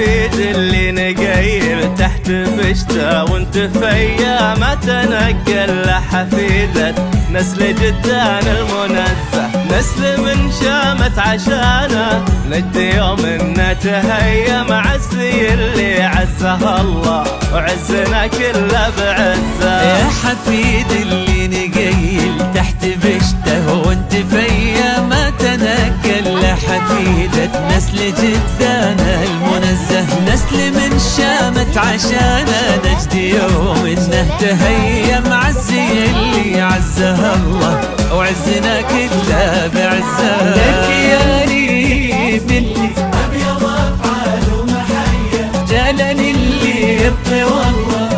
حفيد اللي نقيل تحت بشته وانت فيا ما تنقل لحفيدة نسل جدان المنزه، نسل من شامت عشانه نجد يوم انه تهيا معزي اللي عزه الله وعزنا كله بعزه. يا حفيد اللي نقيل تحت بشته وانت فيا ما تنقل لحفيدة نسل جدانا المنزه، نسل من شامت عشانا نجد يوم انه تهيا معزي اللي عزه الله وعزنا كله بعزه. لك يا ريم اللي ابيض افعال ومحيا جلال اللي يبقي والله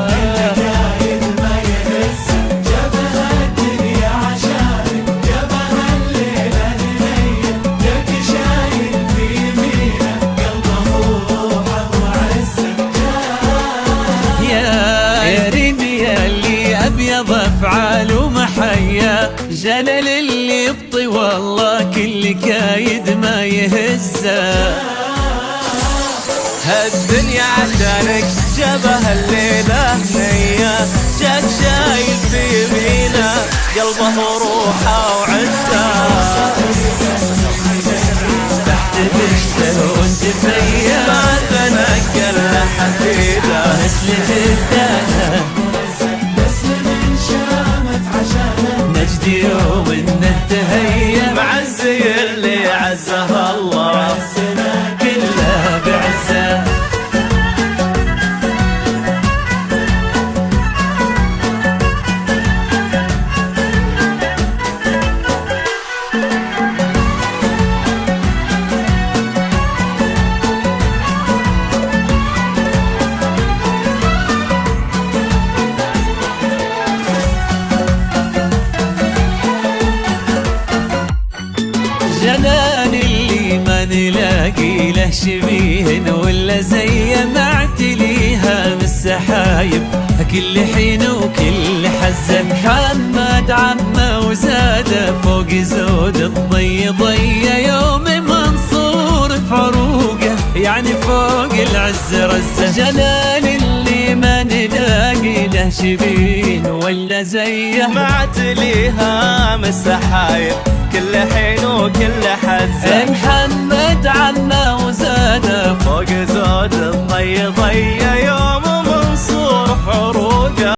افعال ومحيا جلال اللي يبطي والله كل كايد ما يهزه. هالدنيا عشانك جبه الليله هنيه جاك شايل في يمينه قلبه وروحه وعزه. تحت بشته وانت فيا ما تنقل لحفيده نسل جدانا نجد يوم انه تهيا معزي اللي عزه الله كله بعزه. جلال اللي ما نلاقي له شبيه ولا زي ما اعتليها بالسحايب كل حين وكل حزه. محمد عمه وزاده فوق زود الضي ضي يوم منصور في عروقه يعني فوق العز رزه. جلال اللي ما نلاقي له شبين ولا زيه ما اعتليها من السحايب كل حين وكل حزه. محمد عمه وزاده فوق زود الضي ضي